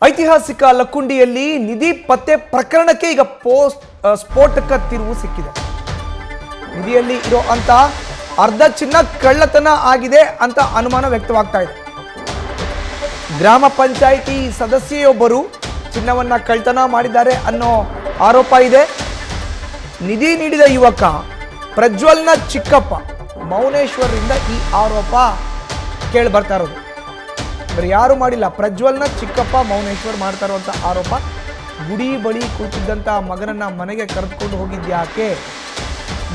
ಐತಿಹಾಸಿಕ ಲಕ್ಕುಂಡಿಯಲ್ಲಿ ನಿಧಿ ಪತ್ತೆ ಪ್ರಕರಣಕ್ಕೆ ಈಗ ಸ್ಫೋಟಕ ತಿರುವು ಸಿಕ್ಕಿದೆ. ನಿಧಿಯಲ್ಲಿ ಇರೋ ಅಂತ ಅರ್ಧ ಚಿನ್ನ ಕಳ್ಳತನ ಆಗಿದೆ ಅಂತ ಅನುಮಾನ ವ್ಯಕ್ತವಾಗ್ತಾ ಇದೆ. ಗ್ರಾಮ ಪಂಚಾಯಿತಿ ಸದಸ್ಯೆಯೊಬ್ಬರು ಚಿನ್ನವನ್ನ ಕಳ್ಳತನ ಮಾಡಿದ್ದಾರೆ ಅನ್ನೋ ಆರೋಪ ಇದೆ. ನಿಧಿ ನೀಡಿದ ಯುವಕ ಪ್ರಜ್ವಲ್ನ ಚಿಕ್ಕಪ್ಪ ಮೌನೇಶ್ವರರಿಂದ ಈ ಆರೋಪ ಕೇಳಿ ಬರ್ತಾ ಇರೋದು. ಬರೀ ಯಾರು ಮಾಡಿಲ್ಲ, ಪ್ರಜ್ವಲ್ನ ಚಿಕ್ಕಪ್ಪ ಮೌನೇಶ್ವರ್ ಮಾಡ್ತಾ ಇರುವಂಥ ಆರೋಪ. ಗುಡಿ ಬಳಿ ಕೂತಿದ್ದಂಥ ಮಗನನ್ನ ಮನೆಗೆ ಕರೆದುಕೊಂಡು ಹೋಗಿದ್ಯಾಕೆ,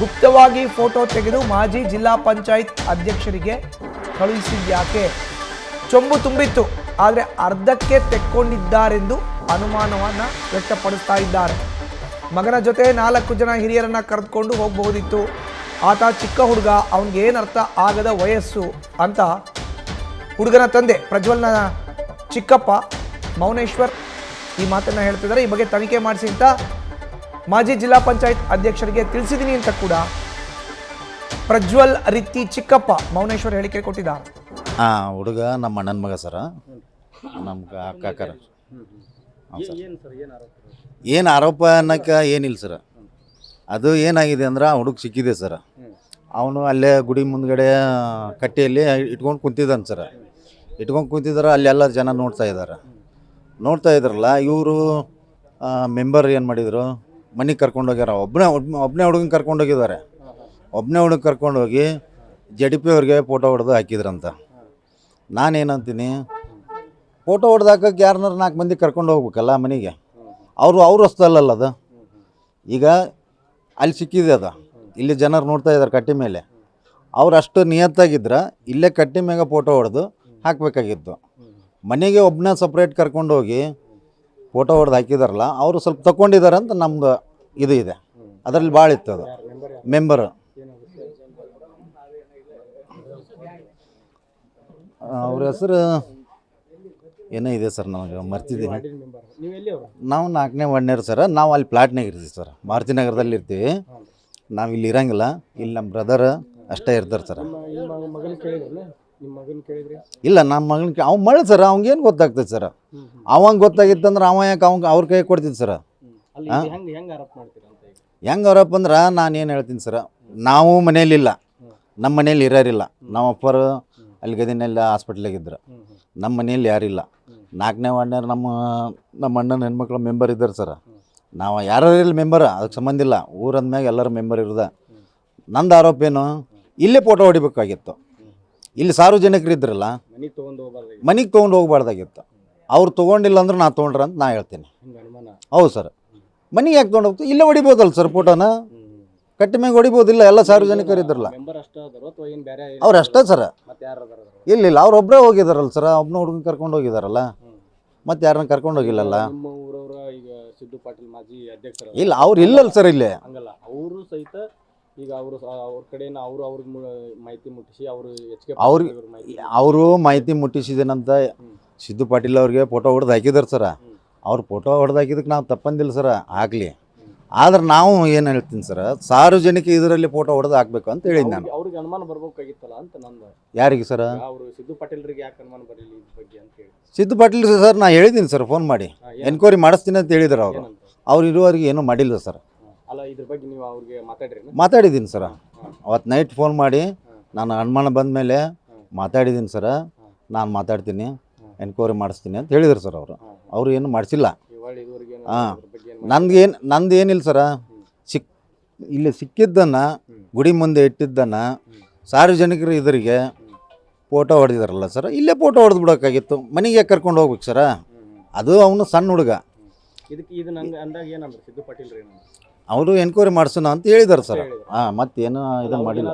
ಗುಪ್ತವಾಗಿ ಫೋಟೋ ತೆಗೆದು ಮಾಜಿ ಜಿಲ್ಲಾ ಪಂಚಾಯತ್ ಅಧ್ಯಕ್ಷರಿಗೆ ಕಳುಹಿಸಿದ್ಯಾಕೆ, ಚೊಂಬು ತುಂಬಿತ್ತು ಆದರೆ ಅರ್ಧಕ್ಕೆ ತೆಕ್ಕೊಂಡಿದ್ದಾರೆಂದು ಅನುಮಾನವನ್ನು ವ್ಯಕ್ತಪಡಿಸ್ತಾ ಇದ್ದಾರೆ. ಮಗನ ಜೊತೆ 4 ಜನ ಹಿರಿಯರನ್ನ ಕರೆದುಕೊಂಡು ಹೋಗಬಹುದಿತ್ತು. ಆತ ಚಿಕ್ಕ ಹುಡುಗ, ಅವನಿಗೇನರ್ಥ ಆಗದ ವಯಸ್ಸು ಅಂತ ಹುಡುಗನ ತಂದೆ ಪ್ರಜ್ವಲ್ನ ಚಿಕ್ಕಪ್ಪ ಮೌನೇಶ್ವರ್ ಈ ಮಾತನ್ನು ಹೇಳ್ತಿದ್ದಾರೆ. ಈ ಬಗ್ಗೆ ತನಿಖೆ ಮಾಡಿಸಿ ಅಂತ ಮಾಜಿ ಜಿಲ್ಲಾ ಪಂಚಾಯತ್ ಅಧ್ಯಕ್ಷರಿಗೆ ತಿಳಿಸಿದ್ದೀನಿ ಅಂತ ಕೂಡ ಪ್ರಜ್ವಲ್ ರೀತಿ ಚಿಕ್ಕಪ್ಪ ಮೌನೇಶ್ವರ್ ಹೇಳಿಕೆ ಕೊಟ್ಟಿದ್ದಾರೆ. ಹುಡುಗ ನಮ್ಮ ಅಣ್ಣನ ಮಗ ಸರ, ನಮ್ಮ ಕಾಕರ. ಏನು ಆರೋಪ ಅನ್ನೋಕ್ಕೆ ಏನಿಲ್ಲ ಸರ್. ಅದು ಏನಾಗಿದೆ ಅಂದ್ರೆ ಹುಡುಗ ಸಿಕ್ಕಿದೆ ಸರ್. ಅವನು ಅಲ್ಲೇ ಗುಡಿ ಮುಂದ್ಗಡೆ ಕಟ್ಟೆಯಲ್ಲಿ ಇಟ್ಕೊಂಡು ಕುಂತಿದ್ದಾನೆ ಸರ್. ಇಟ್ಕೊಂಡು ಕುಂತಿದ್ದಾರೆ, ಅಲ್ಲೆಲ್ಲ ಜನ ನೋಡ್ತಾ ಇದ್ರಲ್ಲ. ಇವರು ಮೆಂಬರ್ ಏನು ಮಾಡಿದರು, ಮನೆಗೆ ಕರ್ಕೊಂಡೋಗ್ಯಾರ. ಒಬ್ಬನೇ ಹುಡುಗನ ಕರ್ಕೊಂಡೋಗಿದ್ದಾರೆ. ಒಬ್ಬನೇ ಹುಡುಗ ಕರ್ಕೊಂಡೋಗಿ JDP ಅವ್ರಿಗೆ ಫೋಟೋ ಹೊಡೆದು ಹಾಕಿದ್ರಂತ. ನಾನೇನಂತೀನಿ, ಫೋಟೋ ಹೊಡೆದು ಹಾಕೋಕ್ಕೆ ಯಾರನ್ನಾರು 4 ಮಂದಿ ಕರ್ಕೊಂಡು ಹೋಗ್ಬೇಕಲ್ಲ ಮನೆಗೆ. ಅವ್ರು ಅಷ್ಟಲ್ಲ ಅದು. ಈಗ ಅಲ್ಲಿ ಸಿಕ್ಕಿದೆ ಅದು, ಇಲ್ಲಿ ಜನರು ನೋಡ್ತಾ ಇದ್ದಾರೆ ಕಟ್ಟಿ ಮೇಲೆ. ಅವ್ರು ಅಷ್ಟು ನಿಯತ್ತಾಗಿದ್ರೆ ಇಲ್ಲೇ ಕಟ್ಟಿ ಮ್ಯಾಗ ಫೋಟೋ ಹೊಡೆದು ಹಾಕಬೇಕಾಗಿತ್ತು. ಮನೆಗೆ ಒಬ್ಬನೇ ಸಪ್ರೇಟ್ ಕರ್ಕೊಂಡೋಗಿ ಫೋಟೋ ಹೊಡೆದು ಹಾಕಿದಾರಲ್ಲ, ಅವರು ಸ್ವಲ್ಪ ತಗೊಂಡಿದ್ದಾರೆ ಅಂತ ನಮ್ಮದು ಇದು ಇದೆ. ಅದರಲ್ಲಿ ಭಾಳ ಇತ್ತು ಅದು ಮೆಂಬರ್. ಅವ್ರ ಹೆಸರು ಏನೋ ಇದೆ ಸರ್, ನನಗೆ ಮರ್ತಿದ್ದೀನಿ. ನಾವು 4ನೇ ವಾರ್ಡ್ನೇರು ಸರ್. ನಾವು ಅಲ್ಲಿ ಪ್ಲಾಟ್ನಾಗ ಇರ್ತೀವಿ ಸರ್, ಮಾರುತಿನಗರದಲ್ಲಿ ಇರ್ತೀವಿ. ನಾವು ಇಲ್ಲಿ ಇರಂಗಿಲ್ಲ, ಇಲ್ಲಿ ನಮ್ಮ ಬ್ರದರ್ ಅಷ್ಟೇ ಇರ್ತಾರೆ ಸರ್. ಇಲ್ಲ, ನಮ್ಮ ಮಗನ ಅವ್ನು ಮಳೆ ಸರ್, ಅವ್ನಿಗೇನು ಗೊತ್ತಾಗ್ತದೆ ಸರ್. ಅವಂಗೆ ಗೊತ್ತಾಗಿತ್ತಂದ್ರೆ ಅವ ಯಾಕೆ ಅವ್ರ ಕೈ ಕೊಡ್ತಿದ್ದು ಸರ್. ಹೆಂಗೆ ಆರೋಪ ಅಂದ್ರೆ ನಾನೇನು ಹೇಳ್ತೀನಿ ಸರ್, ನಾವು ಮನೇಲಿಲ್ಲ, ನಮ್ಮ ಮನೇಲಿ ಇರೋರಿಲ್ಲ. ನಮ್ಮ ಅಪ್ಪರು ಅಲ್ಲಿ ಗದಿನೆಲ್ಲ ಹಾಸ್ಪಿಟ್ಲಾಗಿದ್ರು. ನಮ್ಮ ಮನೇಲಿ ಯಾರಿಲ್ಲ. 4ನೇ ವಾರ್ಡ್ನಾರು ನಮ್ಮ ಅಣ್ಣನ ಹೆಣ್ಮಕ್ಳು ಮೆಂಬರ್ ಇದ್ದಾರೆ ಸರ್. ನಾವು ಯಾರಲ್ಲಿ ಮೆಂಬರ್ ಅದಕ್ಕೆ ಸಂಬಂಧ ಇಲ್ಲ. ಊರಂದ್ಮ್ಯಾಗ ಎಲ್ಲರೂ ಮೆಂಬರ್ ಇರೋದ. ನಂದು ಆರೋಪ ಏನು, ಇಲ್ಲೇ ಫೋಟೋ ಹೊಡಿಬೇಕಾಗಿತ್ತು. ಇಲ್ಲಿ ಸಾರ್ವಜನಿಕರು ಇದ್ರಲ್ಲ, ಮನೆಗೆ ತೊಗೊಂಡು ಹೋಗ್ಬಾರ್ದಾಗಿತ್ತು. ಅವ್ರು ತೊಗೊಂಡಿಲ್ಲ ಅಂದ್ರೆ ನಾ ತೊಗೊಂಡ್ರ ಅಂತ ನಾ ಹೇಳ್ತೀನಿ. ಹೌದು ಸರ್, ಮನೆಗೆ ಯಾಕೆ ತೊಗೊಂಡು ಹೋಗ್ತೀವಿ, ಇಲ್ಲೇ ಹೊಡಿಬೋದಲ್ಲ ಸರ್ ಫೋಟೋನ. ಕಟ್ಟಿ ಮ್ಯಾಗ ಹೊಡಿಬೋದಿಲ್ಲ, ಎಲ್ಲ ಸಾರ್ವಜನಿಕರು ಇದ್ರಲ್ಲ. ಅವ್ರು ಅಷ್ಟೇ ಸರ್. ಇಲ್ಲ, ಅವ್ರೊಬ್ಬರೇ ಹೋಗಿದಾರಲ್ಲ ಸರ್. ಒಬ್ಬನ ಹುಡುಗನ ಕರ್ಕೊಂಡು ಹೋಗಿದಾರಲ್ಲ, ಮತ್ತೆ ಯಾರನ್ನ ಕರ್ಕೊಂಡು ಹೋಗಿಲ್ಲಲ್ಲ. ಇಲ್ಲ, ಅವ್ರು ಇಲ್ಲಲ್ಲ ಸರ್ ಇಲ್ಲಿ. ಅವರು ಸಹಿತ ಈಗ ಅವ್ರ ಕಡೆನ ಮಾಹಿತಿ ಮುಟ್ಟಿಸಿ ಅವರು ಮಾಹಿತಿ ಮುಟ್ಟಿಸಿದೇನಂತ ಸಿದ್ದು ಪಾಟೀಲ್ ಅವ್ರಿಗೆ ಫೋಟೋ ಹೊಡೆದು ಹಾಕಿದಾರೆ ಸರ. ಅವ್ರು ಫೋಟೋ ಹೊಡೆದು ಹಾಕಿದಕ್ಕೆ ನಾವು ತಪ್ಪಂದಿಲ್ಲ ಸರ, ಆಗಲಿ. ಆದ್ರೆ ನಾವು ಏನು ಹೇಳ್ತೀನಿ ಸರ್, ಸಾರ್ವಜನಿಕ ಇದರಲ್ಲಿ ಫೋಟೋ ಹೊಡೆದು ಹಾಕ್ಬೇಕು ಅಂತ ಹೇಳಿದ್ ನಾನು. ಅವ್ರಿಗೆ ಅನುಮಾನ ಬರ್ಬೇಕಾಗಿತ್ತಲ್ಲ ಅಂತ ನಂದು. ಯಾರಿಗೆ ಸರ್? ಅವರು ಸಿದ್ದು ಪಾಟೀಲ್ರಿಗೆ ಯಾಕೆ ಅನುಮಾನ ಬರಲಿಲ್ಲ ಈ ಬಗ್ಗೆ ಅಂತ ಹೇಳಿ. ಸಿದ್ದು ಪಾಟೀಲ್ ಸರ್, ನಾ ಹೇಳಿದ್ದೀನಿ ಸರ್, ಫೋನ್ ಮಾಡಿ ಎನ್ಕ್ವೈರಿ ಮಾಡಿಸ್ತೀನಿ ಅಂತ ಹೇಳಿದ್ರು. ಅವ್ರು ಇರುವವರೆಗೆ ಏನೂ ಮಾಡಿಲ್ಲ ಸರ್. ಅಲ್ಲ, ಇದ್ರ ಬಗ್ಗೆ ನೀವು ಅವ್ರಿಗೆ ಮಾತಾಡಿದ್ದೀನಿ ಸರ್. ಅವತ್ತು ನೈಟ್ ಫೋನ್ ಮಾಡಿ ನಾನು ಅನುಮಾನ ಬಂದ ಮೇಲೆ ಮಾತಾಡಿದ್ದೀನಿ ಸರ್. ನಾನು ಮಾತಾಡ್ತೀನಿ, ಎನ್ಕ್ವೈರಿ ಮಾಡಿಸ್ತೀನಿ ಅಂತ ಹೇಳಿದ್ರು ಸರ್. ಅವರು ಏನು ಮಾಡಿಸಿಲ್ಲ. ನಂದು ಏನಿಲ್ಲ ಸರ. ಇಲ್ಲಿ ಸಿಕ್ಕಿದ್ದನ್ನು, ಗುಡಿ ಮುಂದೆ ಇಟ್ಟಿದ್ದನ್ನು ಸಾರ್ವಜನಿಕರು ಇದರಿಗೆ ಫೋಟೋ ಹೊಡೆದಿದಾರಲ್ಲ ಸರ್, ಇಲ್ಲೇ ಫೋಟೋ ಹೊಡೆದು ಬಿಡೋಕ್ಕಾಗಿತ್ತು. ಮನೆಗೆ ಕರ್ಕೊಂಡು ಹೋಗ್ಬೇಕು ಸರ. ಅದು ಅವನು ಸಣ್ಣ ಹುಡುಗ. ಅವರು ಎನ್ಕ್ವೈರಿ ಮಾಡಿಸೋಣ ಅಂತ ಹೇಳಿದಾರೆ ಸರ್. ಮತ್ತೇನು ಇದನ್ನು ಮಾಡಿಲ್ಲ.